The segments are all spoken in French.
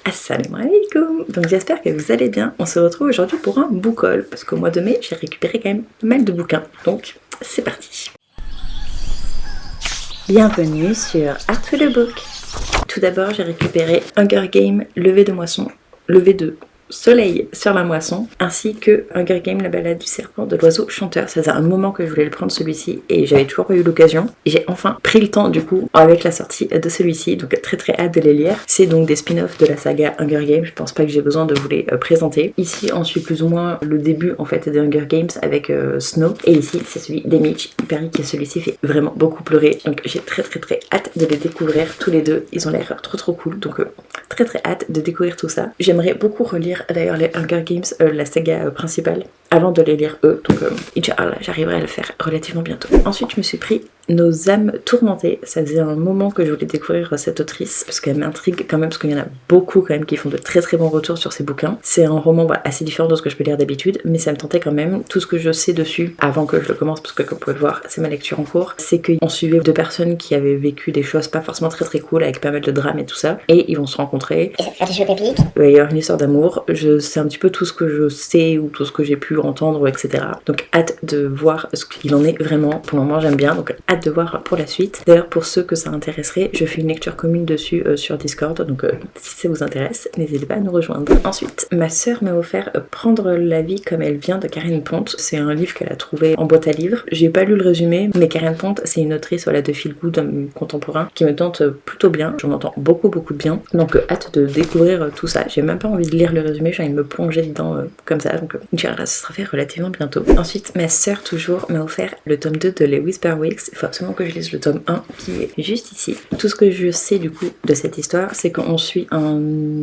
Assalamu alaikum. Donc j'espère que vous allez bien. On se retrouve aujourd'hui pour un book haul parce qu'au mois de mai j'ai récupéré quand même pas mal de bouquins. Donc c'est parti. Bienvenue sur Art to the Book. Tout d'abord j'ai récupéré Hunger Games, lever de moisson, lever de soleil sur la moisson, ainsi que Hunger Games, la balade du serpent de l'oiseau chanteur. Ça faisait un moment que je voulais le prendre celui-ci et j'avais toujours pas eu l'occasion. J'ai enfin pris le temps du coup avec la sortie de celui-ci, donc très hâte de les lire. C'est donc des spin-offs de la saga Hunger Games, je pense pas que j'ai besoin de vous les présenter. Ici on suit plus ou moins le début en fait des Hunger Games avec Snow, et ici c'est celui d'Haymitch. Il paraît que celui-ci fait vraiment beaucoup pleurer, donc j'ai très hâte de les découvrir tous les deux. Ils ont l'air trop cool, donc très hâte de découvrir tout ça. J'aimerais beaucoup relire d'ailleurs les Hunger Games, la saga principale, avant de les lire eux, donc Inch'Allah j'arriverai à le faire relativement bientôt. Ensuite je me suis pris Nos âmes tourmentées. Ça faisait un moment que je voulais découvrir cette autrice parce qu'elle m'intrigue quand même, parce qu'il y en a beaucoup quand même qui font de très bons retours sur ces bouquins. C'est un roman assez différent de ce que je peux lire d'habitude, mais ça me tentait quand même. Tout ce que je sais dessus avant que je le commence, parce que comme vous pouvez le voir c'est ma lecture en cours, c'est qu'on suivait deux personnes qui avaient vécu des choses pas forcément très cool, avec pas mal de drames et tout ça, et ils vont se rencontrer et ça va faire des choses épiques. Il va y avoir une histoire d'amour. C'est un petit peu tout ce que je sais ou tout ce que j'ai pu entendre, etc. Donc hâte de voir ce qu'il en est vraiment. Pour le moment j'aime bien, donc hâte de voir pour la suite. D'ailleurs pour ceux que ça intéresserait, je fais une lecture commune dessus sur Discord, donc si ça vous intéresse n'hésitez pas à nous rejoindre. Ensuite ma soeur m'a offert Prendre la vie comme elle vient de Karen Ponte. C'est un livre qu'elle a trouvé en boîte à livres. J'ai pas lu le résumé, mais Karen Ponte c'est une autrice de feel good contemporain qui me tente plutôt bien. J'en entends beaucoup de bien, donc hâte de découvrir tout ça. J'ai même pas envie de lire le résumé, j'ai envie de me plonger dedans comme ça, donc Inch'Allah ce sera fait relativement bientôt. Ensuite ma soeur toujours m'a offert le tome 2 de Les Whisper Weeks. Il faut absolument que je lise le tome 1 qui est juste ici. Tout ce que je sais du coup de cette histoire, c'est qu'on suit un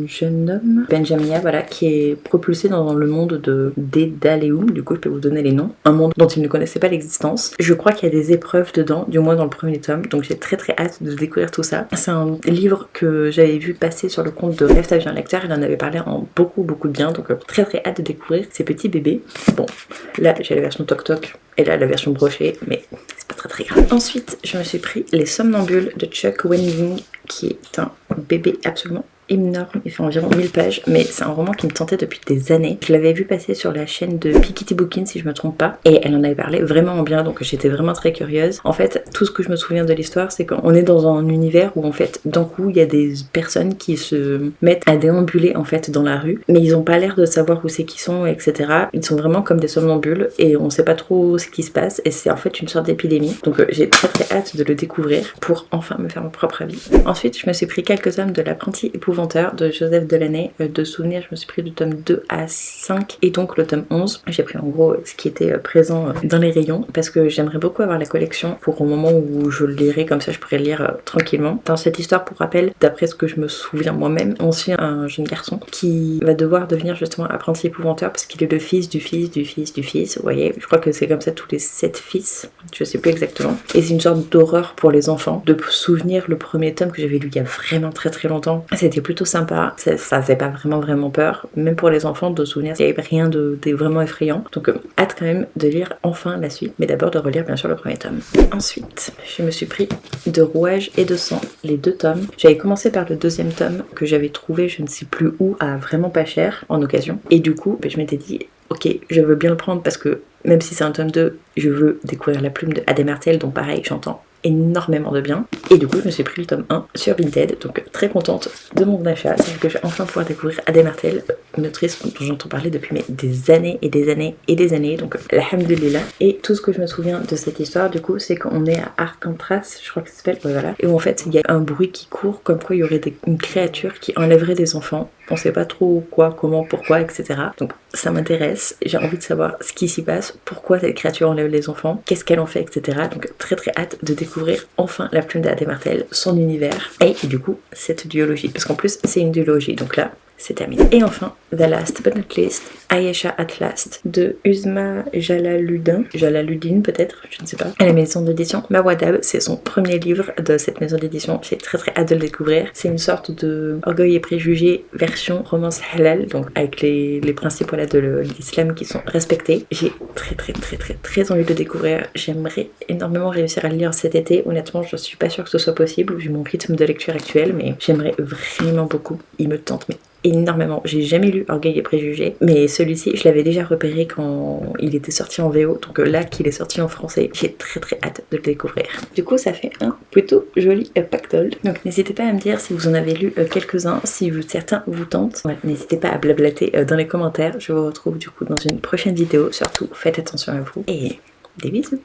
jeune homme, Benjamia, voilà, qui est propulsé dans le monde de Dédaleum. Du coup je peux vous donner les noms, un monde dont il ne connaissait pas l'existence. Je crois qu'il y a des épreuves dedans, du moins dans le premier tome, donc j'ai très hâte de découvrir tout ça. C'est un livre que j'avais vu passer sur le compte de Rêve ta vie un lecteur, il en avait parlé en beaucoup de bien, donc très hâte de découvrir ces petits bébés. Bon, là j'ai la version Toc Toc et là la version brochée, mais c'est pas très grave. Ensuite je me suis pris Les Somnambules de Chuck Wendig, qui est un bébé absolument énorme, il fait environ 1000 pages, mais c'est un roman qui me tentait depuis des années. Je l'avais vu passer sur la chaîne de Piketty Bookin si je me trompe pas, et elle en avait parlé vraiment en bien, donc j'étais vraiment très curieuse. En fait, tout ce que je me souviens de l'histoire, c'est qu'on est dans un univers où en fait, d'un coup, il y a des personnes qui se mettent à déambuler en fait dans la rue, mais ils ont pas l'air de savoir où c'est qu'ils sont, etc. Ils sont vraiment comme des somnambules, et on sait pas trop ce qui se passe, et c'est en fait une sorte d'épidémie. Donc j'ai très hâte de le découvrir pour enfin me faire mon propre avis. Ensuite, je me suis pris quelques tomes de L'Apprenti épouvanteur de Joseph Delaney. De souvenirs, je me suis pris du tome 2 à 5 et donc le tome 11. J'ai pris en gros ce qui était présent dans les rayons parce que j'aimerais beaucoup avoir la collection pour au moment où je le lirai, comme ça je pourrais le lire tranquillement. Dans cette histoire, pour rappel, d'après ce que je me souviens moi-même, on suit un jeune garçon qui va devoir devenir justement apprenti épouvanteur parce qu'il est le fils du fils. Vous voyez, je crois que c'est comme ça tous les 7 fils, je sais plus exactement. Et c'est une sorte d'horreur pour les enfants. De souvenir, le premier tome que j'avais lu il y a vraiment très longtemps, c'était plutôt sympa, ça faisait pas vraiment peur, même pour les enfants. De souvenirs, il n'y avait rien de vraiment effrayant, donc hâte quand même de lire enfin la suite, mais d'abord de relire bien sûr le premier tome. Ensuite je me suis pris De rouage et de sang, les 2 tomes. J'avais commencé par le 2e tome que j'avais trouvé je ne sais plus où à vraiment pas cher en occasion, et du coup je m'étais dit ok, je veux bien le prendre parce que même si c'est un tome 2, je veux découvrir la plume de Adé Martel, dont pareil j'entends énormément de bien, et du coup je me suis pris le tome 1 sur Vinted, donc très contente de mon achat, c'est que je vais enfin pouvoir découvrir Adé Martel, une autrice dont j'entends parler depuis des années, donc alhamdulillah. Et tout ce que je me souviens de cette histoire du coup, c'est qu'on est à Arcantras, je crois que ça s'appelle, voilà, et où en fait il y a un bruit qui court comme quoi il y aurait une créature qui enlèverait des enfants. On sait pas trop quoi, comment, pourquoi, etc. Donc ça m'intéresse, j'ai envie de savoir ce qui s'y passe, pourquoi cette créature enlève les enfants, qu'est-ce qu'elle en fait, etc. Donc très hâte de découvrir enfin la plume d'Adé Martel, son univers, et du coup cette duologie, parce qu'en plus c'est une duologie, donc là c'est terminé. Et enfin, The Last But Not Least, Ayesha at Last de Uzma Jalaluddin peut-être, je ne sais pas, à la maison d'édition Mawadab. C'est son premier livre de cette maison d'édition, j'ai très hâte de le découvrir. C'est une sorte de Orgueil et Préjugés version romance halal, donc avec les principes voilà, de l'islam qui sont respectés. J'ai très envie de le découvrir. J'aimerais énormément réussir à le lire cet été. Honnêtement, je suis pas sûre que ce soit possible vu mon rythme de lecture actuel, mais j'aimerais vraiment beaucoup. Il me tente mais énormément. J'ai jamais lu Orgueil et Préjugés, mais celui-ci je l'avais déjà repéré quand il était sorti en VO, donc là qu'il est sorti en français, j'ai très hâte de le découvrir. Du coup ça fait un plutôt joli pactole. Donc n'hésitez pas à me dire si vous en avez lu quelques-uns, si certains vous tentent. Ouais, n'hésitez pas à blablater dans les commentaires. Je vous retrouve du coup dans une prochaine vidéo. Surtout faites attention à vous et des bisous.